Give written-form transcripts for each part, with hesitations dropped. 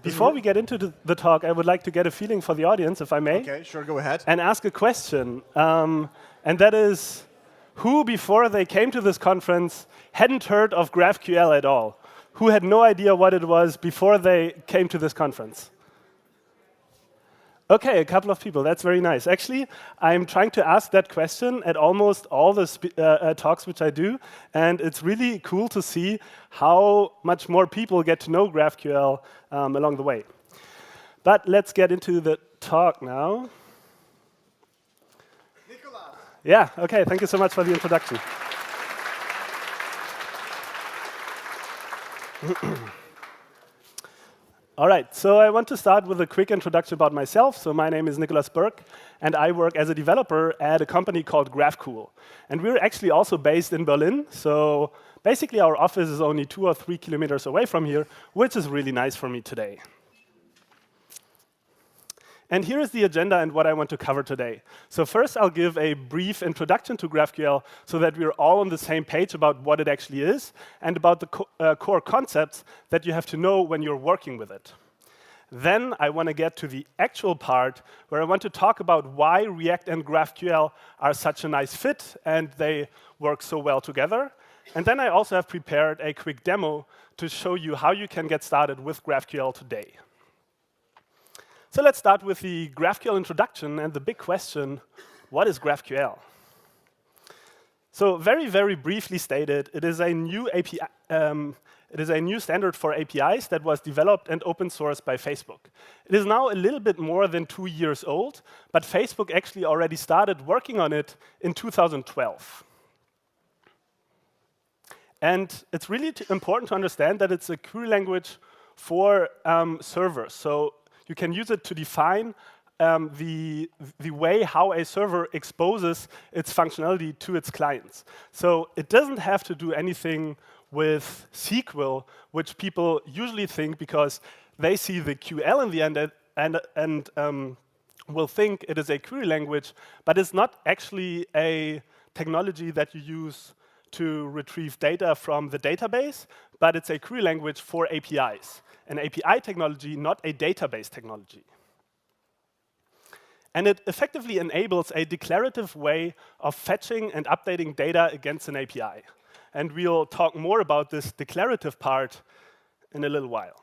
Before we get into the talk, I would like to get a feeling for the audience, if I may. Okay, sure, go ahead. And ask a question. And that is, who before they came to this conference hadn't heard of GraphQL at all? Who had no idea what it was before they came to this conference? Okay, a couple of people. That's very nice. Actually, I'm trying to ask that question at almost all the talks which I do, and it's really cool to see how much more people get to know GraphQL along the way. But let's get into the talk now. Nikolas. Yeah, okay, thank you so much for the introduction. All right, so I want to start with a quick introduction about myself. So my name is Nikolas Burk, and I work as a developer at a company called GraphQL. And we're actually also based in Berlin. So basically, our office is only 2 or 3 kilometers away from here, which is really nice for me today. And here is the agenda and what I want to cover today. So first, I'll give a brief introduction to GraphQL so that we're all on the same page about what it actually is and about the core concepts that you have to know when you're working with it. Then I want to get to the actual part where I want to talk about why React and GraphQL are such a nice fit and they work so well together. And then I also have prepared a quick demo to show you how you can get started with GraphQL today. So let's start with the GraphQL introduction and the big question, what is GraphQL? So very, very briefly stated, it is a new API. It is a new standard for APIs that was developed and open sourced by Facebook. It is now a little bit more than 2 years old, but Facebook actually already started working on it in 2012. And it's really important to understand that it's a query language for servers. So you can use it to define the way how a server exposes its functionality to its clients. So it doesn't have to do anything with SQL, which people usually think because they see the QL in the end and will think it is a query language, but it's not actually a technology that you use to retrieve data from the database, but it's a query language for APIs. An API technology, not a database technology. And it effectively enables a declarative way of fetching and updating data against an API. And we'll talk more about this declarative part in a little while.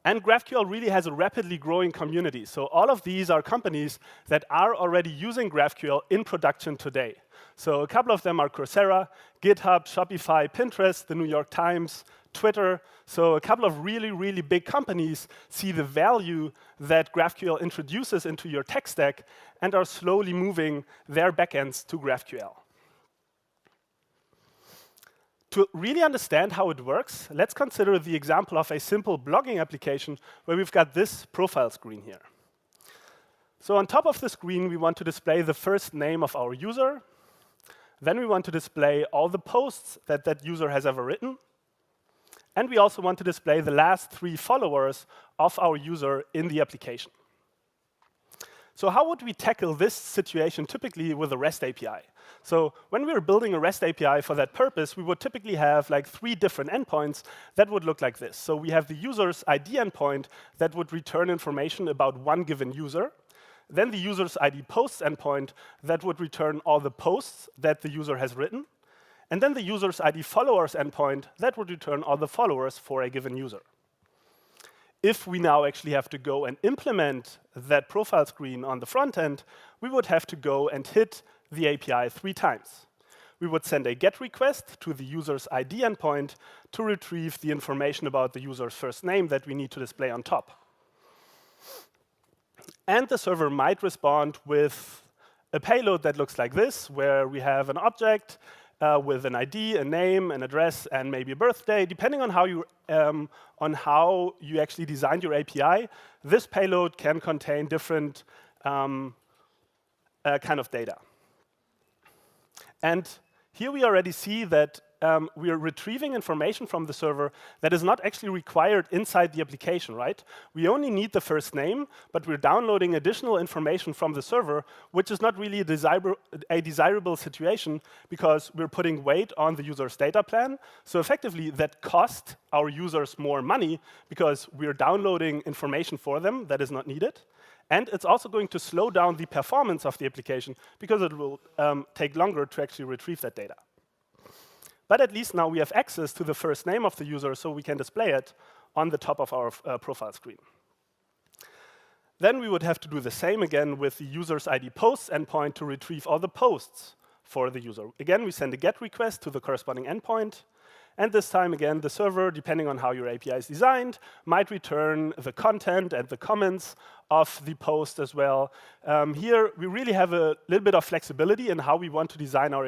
And GraphQL really has a rapidly growing community. So all of these are companies that are already using GraphQL in production today. So a couple of them are Coursera, GitHub, Shopify, Pinterest, the New York Times, Twitter. So a couple of really, really big companies see the value that GraphQL introduces into your tech stack and are slowly moving their backends to GraphQL. To really understand how it works, let's consider the example of a simple blogging application where we've got this profile screen here. So on top of the screen, we want to display the first name of our user. Then we want to display all the posts that that user has ever written. And we also want to display the last 3 followers of our user in the application. So how would we tackle this situation typically with a REST API? So when we were building a REST API for that purpose, we would typically have like 3 different endpoints that would look like this. So we have the user's ID endpoint that would return information about one given user. Then the user's ID posts endpoint that would return all the posts that the user has written. And then the user's ID followers endpoint that would return all the followers for a given user. If we now actually have to go and implement that profile screen on the front end, we would have to go and hit the API 3 times. We would send a GET request to the user's ID endpoint to retrieve the information about the user's first name that we need to display on top. And the server might respond with a payload that looks like this, where we have an object with an ID, a name, an address, and maybe a birthday. Depending on how you actually designed your API, this payload can contain different kind of data. And here we already see that we are retrieving information from the server that is not actually required inside the application, right? We only need the first name, but we're downloading additional information from the server, which is not really a desirable situation because we're putting weight on the user's data plan. So effectively, that costs our users more money because we're downloading information for them that is not needed. And it's also going to slow down the performance of the application because it will take longer to actually retrieve that data. But at least now we have access to the first name of the user, so we can display it on the top of our profile screen. Then we would have to do the same again with the user's ID posts endpoint to retrieve all the posts for the user. Again, we send a GET request to the corresponding endpoint. And this time, again, the server, depending on how your API is designed, might return the content and the comments of the post as well. Here, we really have a little bit of flexibility in how we want to design our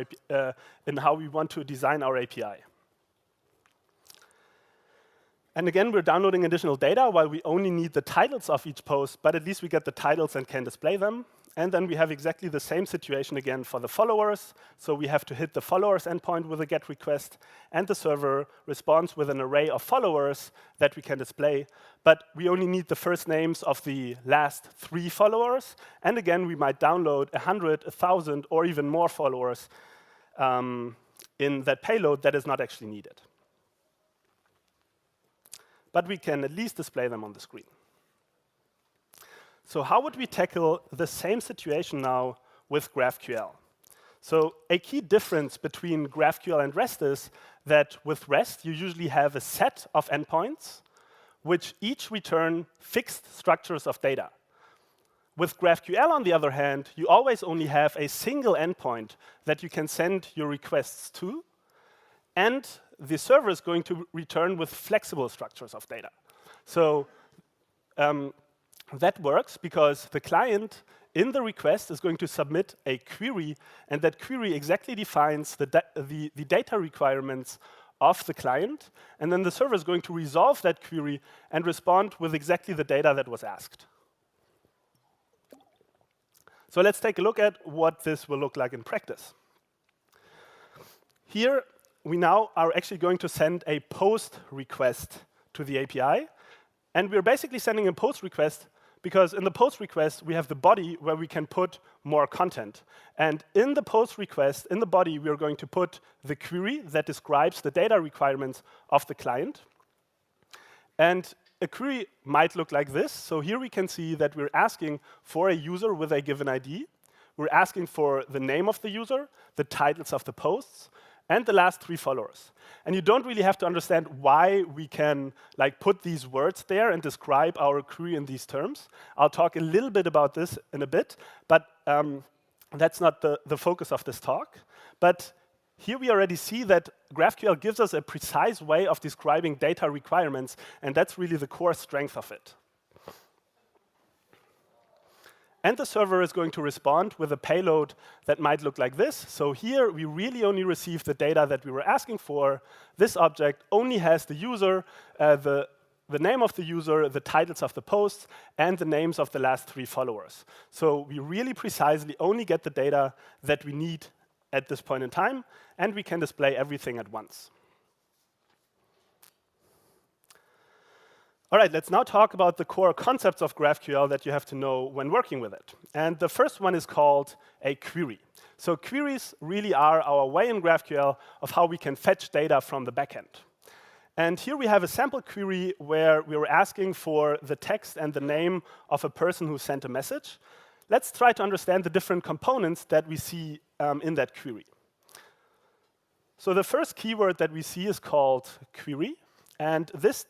API. And again, we're downloading additional data while we only need the titles of each post, but at least we get the titles and can display them. And then we have exactly the same situation again for the followers. So we have to hit the followers endpoint with a GET request, and the server responds with an array of followers that we can display. But we only need the first names of the last 3 followers. And again, we might download 100, 1,000, or even more followers in that payload that is not actually needed. But we can at least display them on the screen. So how would we tackle the same situation now with GraphQL? So a key difference between GraphQL and REST is that with REST, you usually have a set of endpoints which each return fixed structures of data. With GraphQL, on the other hand, you always only have a single endpoint that you can send your requests to, and the server is going to return with flexible structures of data. So that works because the client in the request is going to submit a query, and that query exactly defines the data requirements of the client, and then the server is going to resolve that query and respond with exactly the data that was asked. So let's take a look at what this will look like in practice. Here, we now are actually going to send a post request to the API, and we're basically sending a post request because in the post request, we have the body where we can put more content. And in the post request, in the body, we are going to put the query that describes the data requirements of the client. And a query might look like this. So here we can see that we're asking for a user with a given ID. We're asking for the name of the user, the titles of the posts, and the last 3 followers. And you don't really have to understand why we can put these words there and describe our query in these terms. I'll talk a little bit about this in a bit, but that's not the focus of this talk. But here we already see that GraphQL gives us a precise way of describing data requirements, and that's really the core strength of it. And the server is going to respond with a payload that might look like this. So here, we really only receive the data that we were asking for. This object only has the user, the name of the user, the titles of the posts, and the names of the last 3 followers. So we really precisely only get the data that we need at this point in time, and we can display everything at once. All right, let's now talk about the core concepts of GraphQL that you have to know when working with it. And the first one is called a query. So queries really are our way in GraphQL of how we can fetch data from the backend. And here we have a sample query where we were asking for the text and the name of a person who sent a message. Let's try to understand the different components that we see in that query. So the first keyword that we see is called query, and this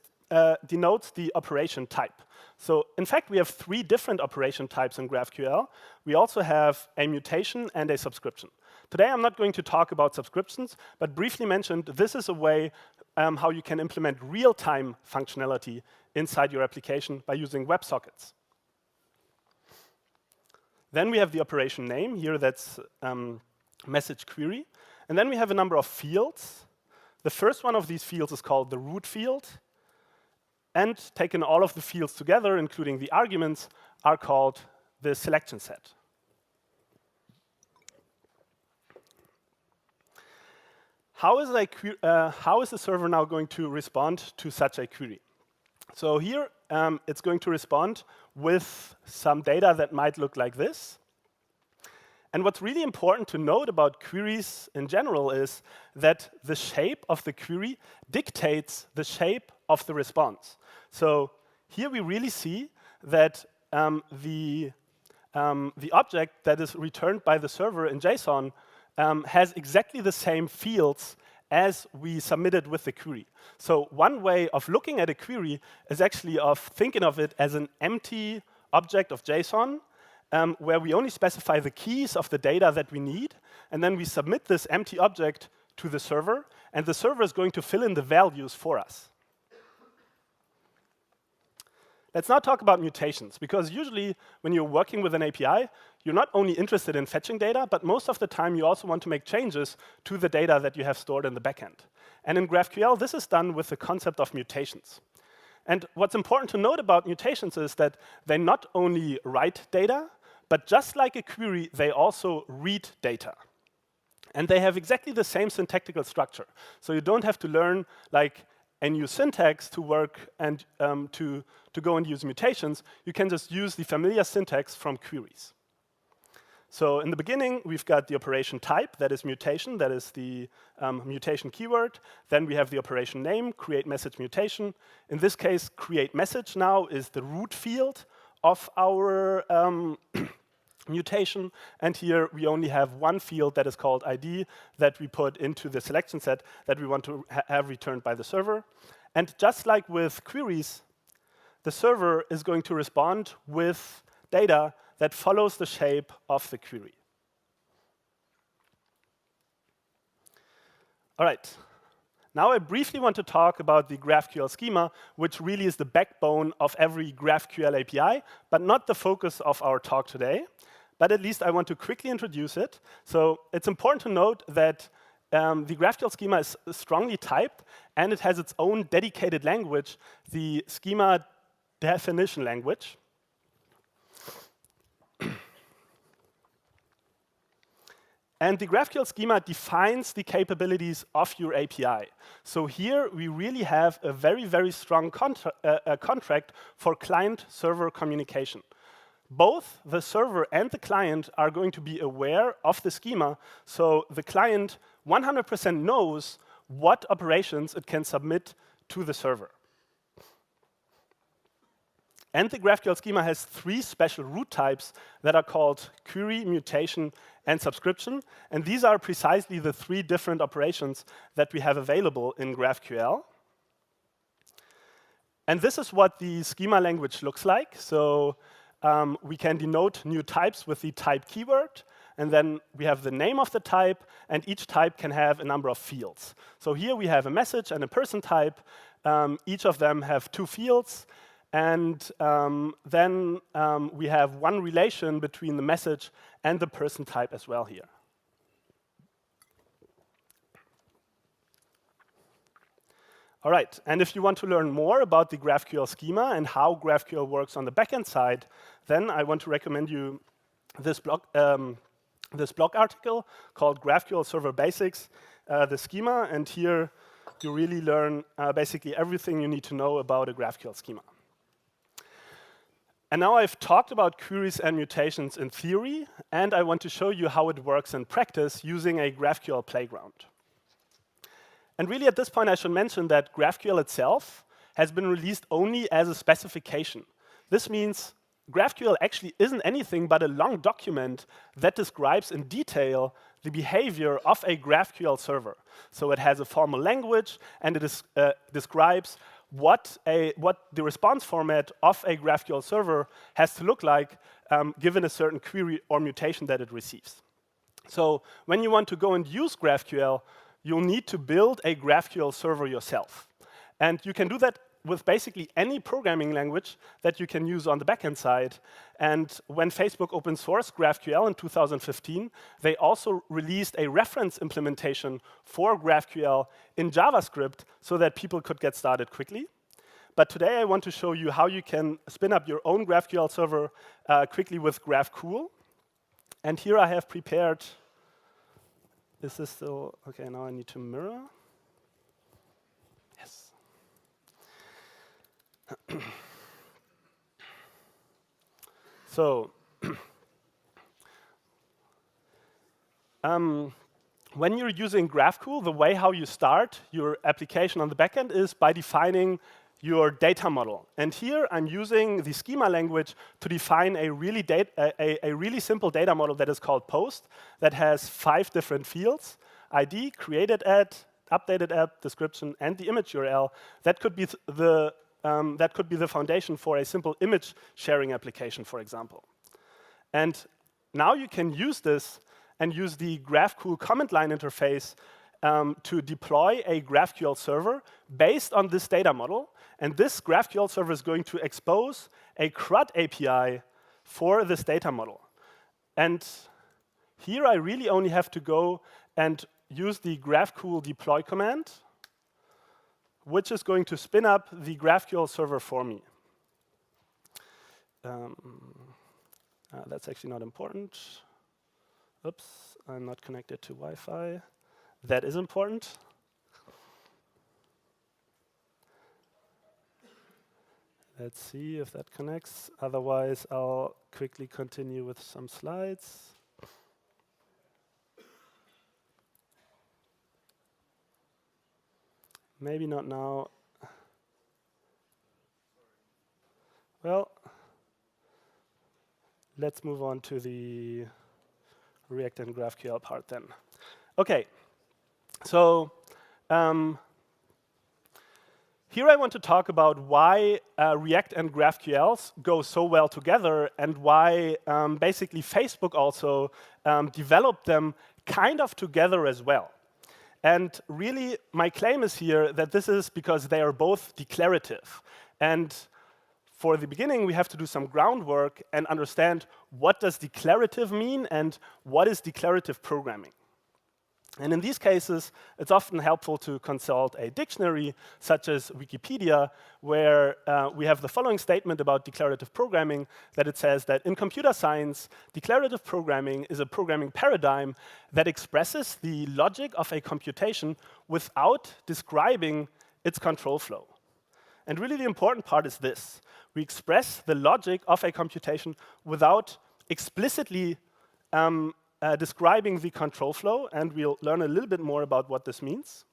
denotes the operation type. So in fact, we have 3 different operation types in GraphQL. We also have a mutation and a subscription. Today, I'm not going to talk about subscriptions, but briefly mentioned, this is a way how you can implement real-time functionality inside your application by using WebSockets. Then we have the operation name. Here, that's message query. And then we have a number of fields. The first one of these fields is called the root field. And taken all of the fields together, including the arguments, are called the selection set. how is the server now going to respond to such a query? So here, it's going to respond with some data that might look like this. And what's really important to note about queries in general is that the shape of the query dictates the shape of the response. So here we really see that the object that is returned by the server in JSON has exactly the same fields as we submitted with the query. So one way of looking at a query is actually of thinking of it as an empty object of JSON, where we only specify the keys of the data that we need, and then we submit this empty object to the server, and the server is going to fill in the values for us. Let's now talk about mutations, because usually when you're working with an API, you're not only interested in fetching data, but most of the time you also want to make changes to the data that you have stored in the backend. And in GraphQL, this is done with the concept of mutations. And what's important to note about mutations is that they not only write data, but just like a query, they also read data. And they have exactly the same syntactical structure. So you don't have to learn like a new syntax to work and to go and use mutations. You can just use the familiar syntax from queries. So in the beginning, we've got the operation type, that is mutation, that is the mutation keyword. Then we have the operation name, create message mutation. In this case, create message now is the root field of our mutation. And here we only have one field that is called ID that we put into the selection set that we want to have returned by the server. And just like with queries, the server is going to respond with data that follows the shape of the query. All right. Now I briefly want to talk about the GraphQL schema, which really is the backbone of every GraphQL API, but not the focus of our talk today. But at least I want to quickly introduce it. So it's important to note that the GraphQL schema is strongly typed, and it has its own dedicated language, the schema definition language. And the GraphQL schema defines the capabilities of your API. So here we really have a very, very strong contract for client-server communication. Both the server and the client are going to be aware of the schema, so the client 100% knows what operations it can submit to the server. And the GraphQL schema has 3 special root types that are called query, mutation, and subscription. And these are precisely the 3 different operations that we have available in GraphQL. And this is what the schema language looks like. So we can denote new types with the type keyword. And then we have the name of the type. And each type can have a number of fields. So here we have a message and a person type. Each of them have 2 fields. And then we have one relation between the message and the person type as well here. All right, and if you want to learn more about the GraphQL schema and how GraphQL works on the backend side, then I want to recommend you this blog article called GraphQL Server Basics, the schema. And here you really learn basically everything you need to know about a GraphQL schema. And now I've talked about queries and mutations in theory, and I want to show you how it works in practice using a GraphQL playground. And really at this point I should mention that GraphQL itself has been released only as a specification. This means GraphQL actually isn't anything but a long document that describes in detail the behavior of a GraphQL server. So it has a formal language, and it describes what the response format of a GraphQL server has to look like given a certain query or mutation that it receives. So when you want to go and use GraphQL, you'll need to build a GraphQL server yourself. And you can do that with basically any programming language that you can use on the backend side. And when Facebook open sourced GraphQL in 2015, they also released a reference implementation for GraphQL in JavaScript so that people could get started quickly. But today I want to show you how you can spin up your own GraphQL server quickly with GraphQL. And here I have prepared Is this still, okay, now I need to mirror. Yes. So, when you're using GraphQL, the way how you start your application on the backend is by defining your data model. And here I'm using the schema language to define a really simple data model that is called post, that has 5 different fields: ID, created at, updated app, description, and the image URL. That could be the foundation for a simple image sharing application, for example. And now you can use this and use the GraphQL command line interface to deploy a GraphQL server based on this data model. And this GraphQL server is going to expose a CRUD API for this data model. And here I really only have to go and use the GraphQL deploy command, which is going to spin up the GraphQL server for me. That's actually not important. Oops, I'm not connected to Wi-Fi. That is important. Let's see if that connects. Otherwise, I'll quickly continue with some slides. Maybe not now. Well, let's move on to the React and GraphQL part then. Okay, so here I want to talk about why React and GraphQL go so well together, and why basically Facebook also developed them kind of together as well. And really, my claim is here that this is because they are both declarative. And for the beginning, we have to do some groundwork and understand what does declarative mean and what is declarative programming. And in these cases, it's often helpful to consult a dictionary, such as Wikipedia, where we have the following statement about declarative programming, that it says that in computer science, declarative programming is a programming paradigm that expresses the logic of a computation without describing its control flow. And really the important part is this: we express the logic of a computation without explicitly describing the control flow, and we'll learn a little bit more about what this means.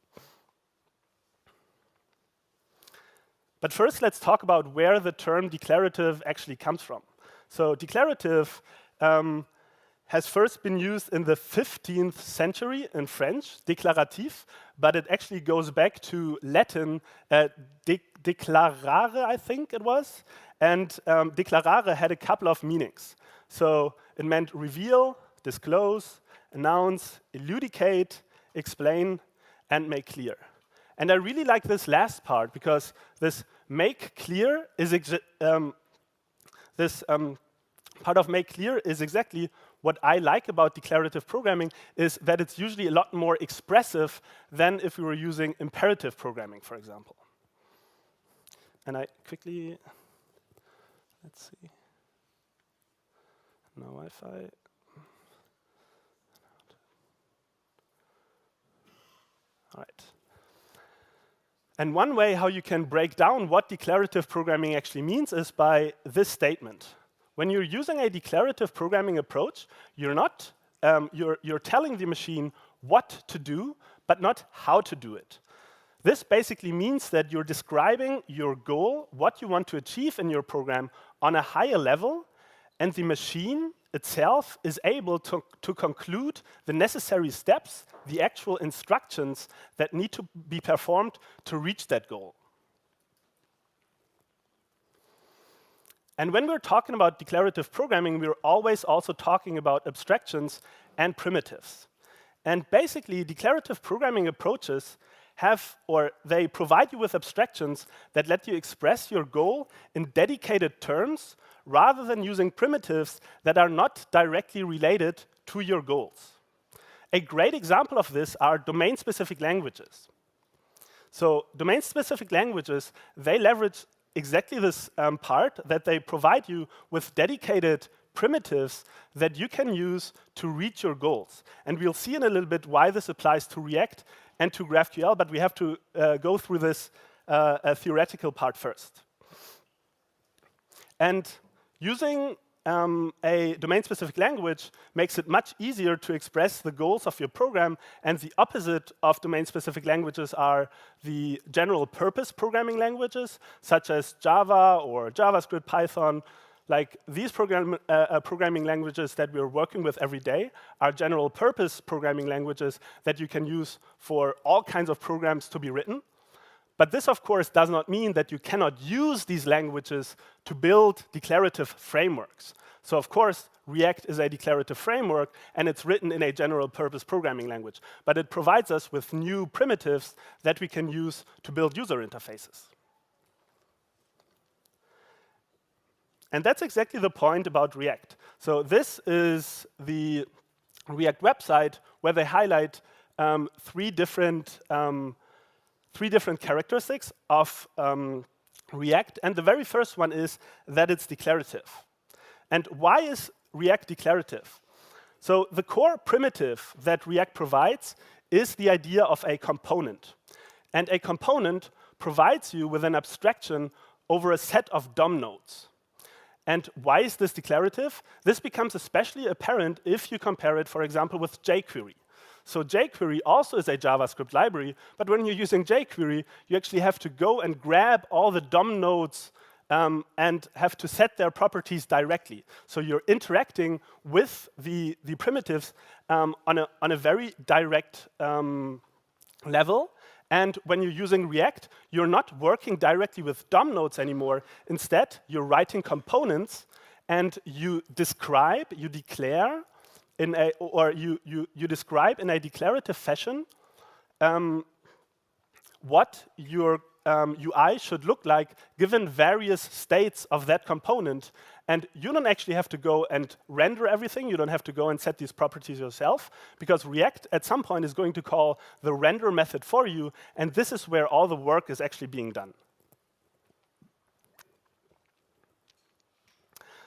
But first, let's talk about where the term declarative actually comes from. So declarative has first been used in the 15th century in French, déclaratif, but it actually goes back to Latin, declarare, I think it was. And declarare had a couple of meanings. So it meant reveal, disclose, announce, elucidate, explain, and make clear. And I really like this last part, because this make clear is part of make clear is exactly what I like about declarative programming, is that it's usually a lot more expressive than if we were using imperative programming, for example. And I quickly, let's see, no Wi-Fi. All right. And one way how you can break down what declarative programming actually means is by this statement. When you're using a declarative programming approach, you're telling the machine what to do, but not how to do it. This basically means that you're describing your goal, what you want to achieve in your program, on a higher level, and the machine itself is able to conclude the necessary steps, the actual instructions that need to be performed to reach that goal. And when we're talking about declarative programming, we're always also talking about abstractions and primitives. And basically, declarative programming approaches they provide you with abstractions that let you express your goal in dedicated terms, rather than using primitives that are not directly related to your goals. A great example of this are domain-specific languages. So domain-specific languages, they leverage exactly this part, that they provide you with dedicated primitives that you can use to reach your goals. And we'll see in a little bit why this applies to React and to GraphQL, but we have to go through this theoretical part first. And using a domain-specific language makes it much easier to express the goals of your program, and the opposite of domain-specific languages are the general-purpose programming languages, such as Java or JavaScript, Python. Like these programming languages that we're working with every day are general-purpose programming languages that you can use for all kinds of programs to be written. But this, of course, does not mean that you cannot use these languages to build declarative frameworks. So, of course, React is a declarative framework, and it's written in a general-purpose programming language. But it provides us with new primitives that we can use to build user interfaces. And that's exactly the point about React. So this is the React website where they highlight three different characteristics of React. And the very first one is that it's declarative. And why is React declarative? So the core primitive that React provides is the idea of a component. And a component provides you with an abstraction over a set of DOM nodes. And why is this declarative? This becomes especially apparent if you compare it, for example, with jQuery. So jQuery also is a JavaScript library, but when you're using jQuery, you actually have to go and grab all the DOM nodes and have to set their properties directly. So you're interacting with the primitives on a very direct level. And when you're using React, you're not working directly with DOM nodes anymore. Instead, you're writing components, and you describe, you declare, you describe in a declarative fashion what your UI should look like given various states of that component. And you don't actually have to go and render everything. You don't have to go and set these properties yourself, because React at some point is going to call the render method for you, and this is where all the work is actually being done.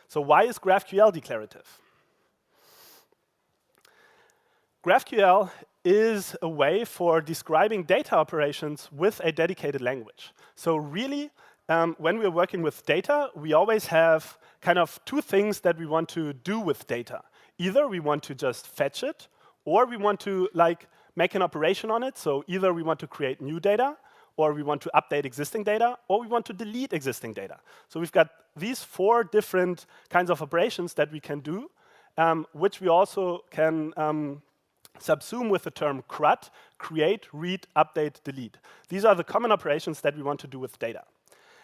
So why is GraphQL declarative? GraphQL is a way for describing data operations with a dedicated language. So really, when we're working with data, we always have kind of two things that we want to do with data. Either we want to just fetch it, or we want to make an operation on it. So either we want to create new data, or we want to update existing data, or we want to delete existing data. So we've got these four different kinds of operations that we can do, which we also can subsume with the term CRUD: create, read, update, delete. These are the common operations that we want to do with data.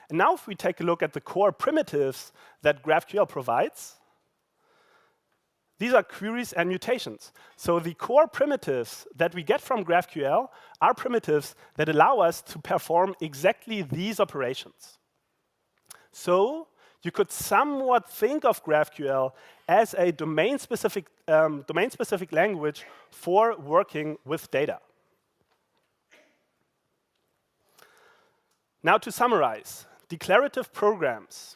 And now if we take a look at the core primitives that GraphQL provides, these are queries and mutations. So the core primitives that we get from GraphQL are primitives that allow us to perform exactly these operations. So you could somewhat think of GraphQL as a domain-specific language for working with data. Now to summarize, declarative programs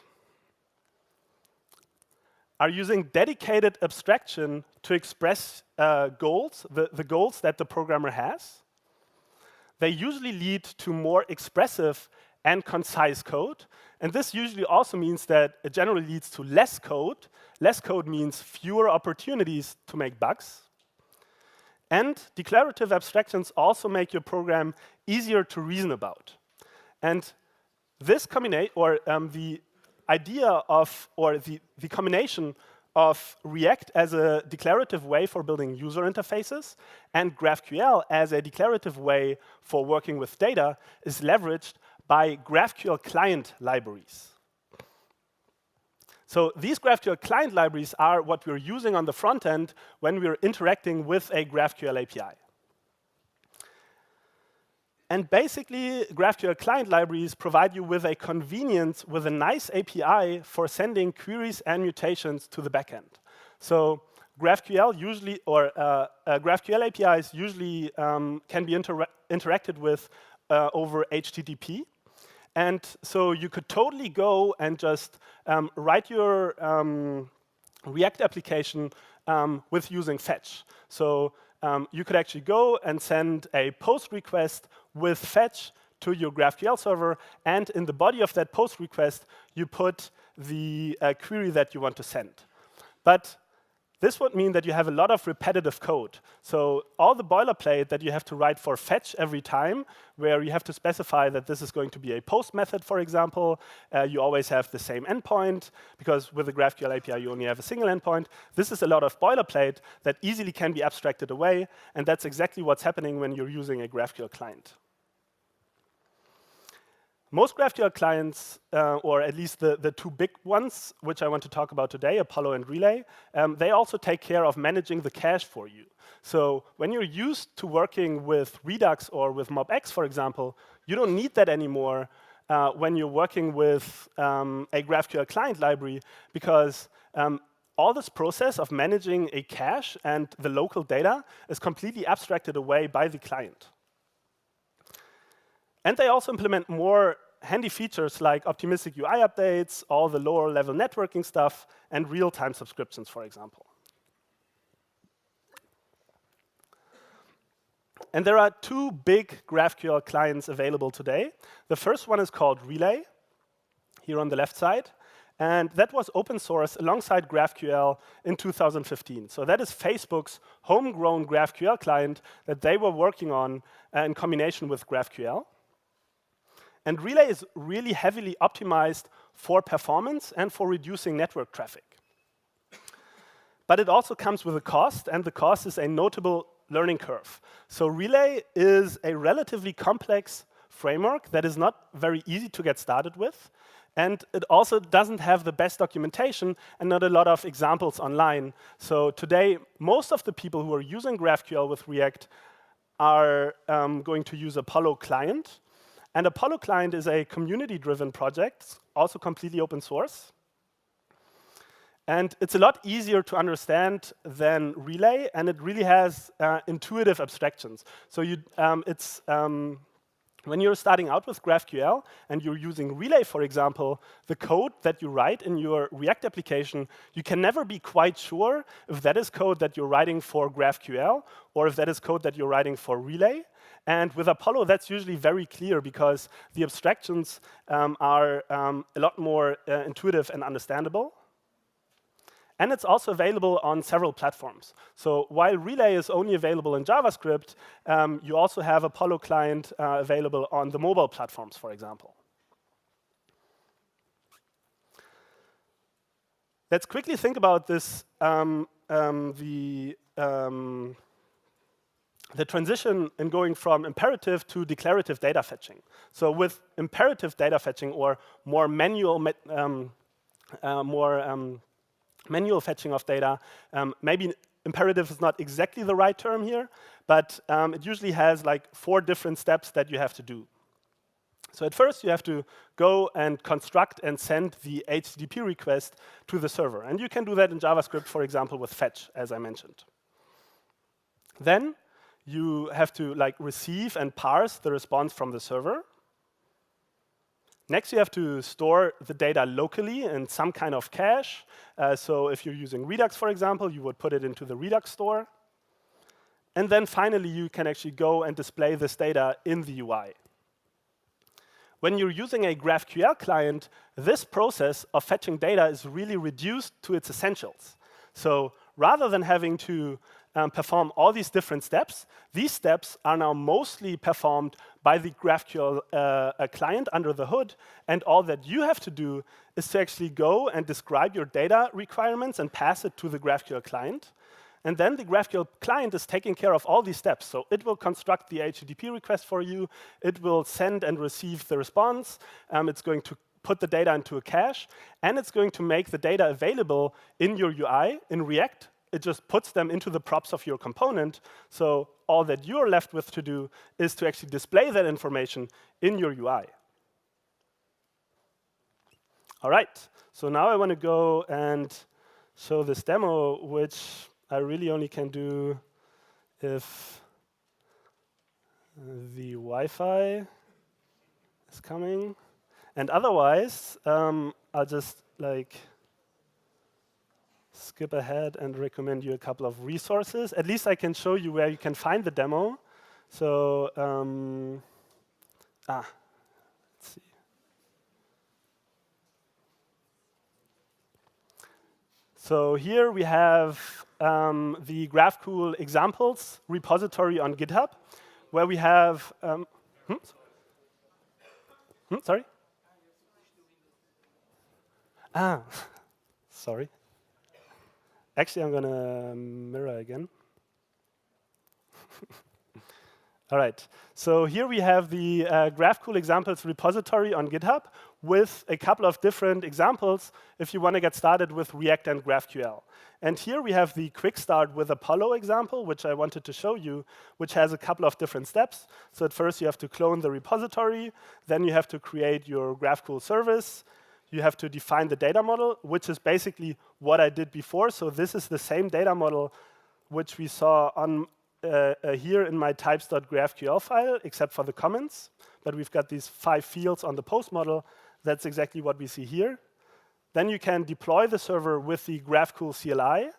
are using dedicated abstraction to express goals, the goals that the programmer has. They usually lead to more expressive and concise code. And this usually also means that it generally leads to less code. Less code means fewer opportunities to make bugs. And declarative abstractions also make your program easier to reason about. And this the idea of, or the combination of React as a declarative way for building user interfaces and GraphQL as a declarative way for working with data is leveraged by GraphQL client libraries. So these GraphQL client libraries are what we're using on the front end when we're interacting with a GraphQL API. And basically, GraphQL client libraries provide you with a convenience, with a nice API for sending queries and mutations to the backend. So GraphQL usually, or GraphQL APIs usually can be interacted with over HTTP. And so you could totally go and just write your React application with using fetch. So you could actually go and send a post request with fetch to your GraphQL server, and in the body of that post request, you put the query that you want to send. But this would mean that you have a lot of repetitive code. So all the boilerplate that you have to write for fetch every time, where you have to specify that this is going to be a post method, for example, you always have the same endpoint, because with the GraphQL API you only have a single endpoint. This is a lot of boilerplate that easily can be abstracted away, and that's exactly what's happening when you're using a GraphQL client. Most GraphQL clients, or at least the two big ones, which I want to talk about today, Apollo and Relay, they also take care of managing the cache for you. So when you're used to working with Redux or with MobX, for example, you don't need that anymore when you're working with a GraphQL client library, because all this process of managing a cache and the local data is completely abstracted away by the client. And they also implement more handy features like optimistic UI updates, all the lower level networking stuff, and real-time subscriptions, for example. And there are two big GraphQL clients available today. The first one is called Relay, here on the left side. And that was open source alongside GraphQL in 2015. So that is Facebook's homegrown GraphQL client that they were working on in combination with GraphQL. And Relay is really heavily optimized for performance and for reducing network traffic. But it also comes with a cost, and the cost is a notable learning curve. So Relay is a relatively complex framework that is not very easy to get started with. And it also doesn't have the best documentation and not a lot of examples online. So today, most of the people who are using GraphQL with React are going to use Apollo client. And Apollo Client is a community-driven project, also completely open source. And it's a lot easier to understand than Relay, and it really has intuitive abstractions. So when you're starting out with GraphQL and you're using Relay, for example, the code that you write in your React application, you can never be quite sure if that is code that you're writing for GraphQL or if that is code that you're writing for Relay. And with Apollo, that's usually very clear because the abstractions are a lot more intuitive and understandable. And it's also available on several platforms. So while Relay is only available in JavaScript, you also have Apollo client available on the mobile platforms, for example. Let's quickly think about this, the transition in going from imperative to declarative data fetching. So with imperative data fetching or more manual manual fetching of data, maybe imperative is not exactly the right term here, but it usually has like 4 different steps that you have to do. So at first, you have to go and construct and send the HTTP request to the server. And you can do that in JavaScript, for example, with fetch, as I mentioned. Then you have to receive and parse the response from the server. Next, you have to store the data locally in some kind of cache. So if you're using Redux, for example, you would put it into the Redux store. And then finally, you can actually go and display this data in the UI. When you're using a GraphQL client, this process of fetching data is really reduced to its essentials. So rather than having to perform all these different steps, these steps are now mostly performed by the GraphQL client under the hood, and all that you have to do is to actually go and describe your data requirements and pass it to the GraphQL client. And then the GraphQL client is taking care of all these steps. So it will construct the HTTP request for you, it will send and receive the response, it's going to put the data into a cache, and it's going to make the data available in your UI. In React, it just puts them into the props of your component. So all that you're left with to do is to actually display that information in your UI. All right, so now I want to go and show this demo, which I really only can do if the Wi-Fi is coming. And otherwise, I'll just skip ahead and recommend you a couple of resources. At least I can show you where you can find the demo. So, let's see. So here we have the GraphQL examples repository on GitHub, where we have. Sorry? Sorry. Actually, I'm going to mirror again. All right. So here we have the GraphQL examples repository on GitHub with a couple of different examples if you want to get started with React and GraphQL. And here we have the quick start with Apollo example, which I wanted to show you, which has a couple of different steps. So at first you have to clone the repository, then you have to create your GraphQL service, you have to define the data model, which is basically what I did before. So this is the same data model which we saw on here in my types.graphql file, except for the comments. But we've got these 5 fields on the post model. That's exactly what we see here. Then you can deploy the server with the GraphQL CLI.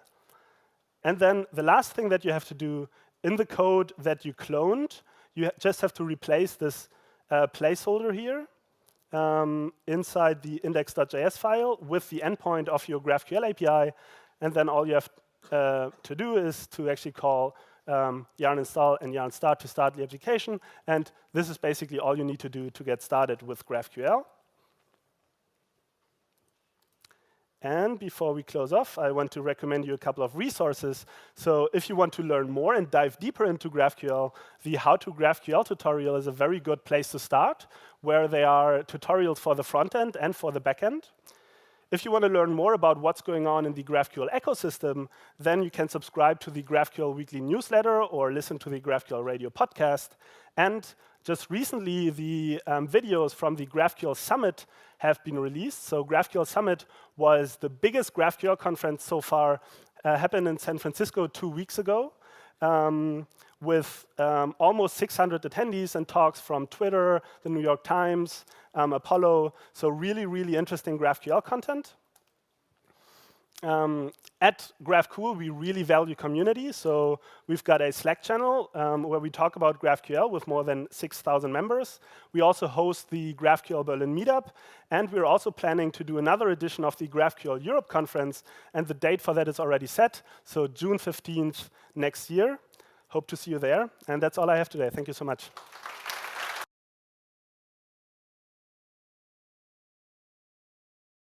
And then the last thing that you have to do in the code that you cloned, you just have to replace this placeholder here inside the index.js file with the endpoint of your GraphQL API. And then all you have to do is to actually call yarn install and yarn start to start the application. And this is basically all you need to do to get started with GraphQL. And before we close off, I want to recommend you a couple of resources. So if you want to learn more and dive deeper into GraphQL, the How to GraphQL tutorial is a very good place to start, where there are tutorials for the front end and for the back end. If you want to learn more about what's going on in the GraphQL ecosystem, then you can subscribe to the GraphQL weekly newsletter or listen to the GraphQL radio podcast. And just recently, the videos from the GraphQL Summit have been released. So GraphQL Summit was the biggest GraphQL conference so far, happened in San Francisco 2 weeks ago, with almost 600 attendees and talks from Twitter, the New York Times, Apollo. So really, really interesting GraphQL content. At GraphQL, we really value community. So we've got a Slack channel where we talk about GraphQL with more than 6,000 members. We also host the GraphQL Berlin meetup. And we're also planning to do another edition of the GraphQL Europe conference. And the date for that is already set. So June 15th next year. Hope to see you there. And that's all I have today. Thank you so much.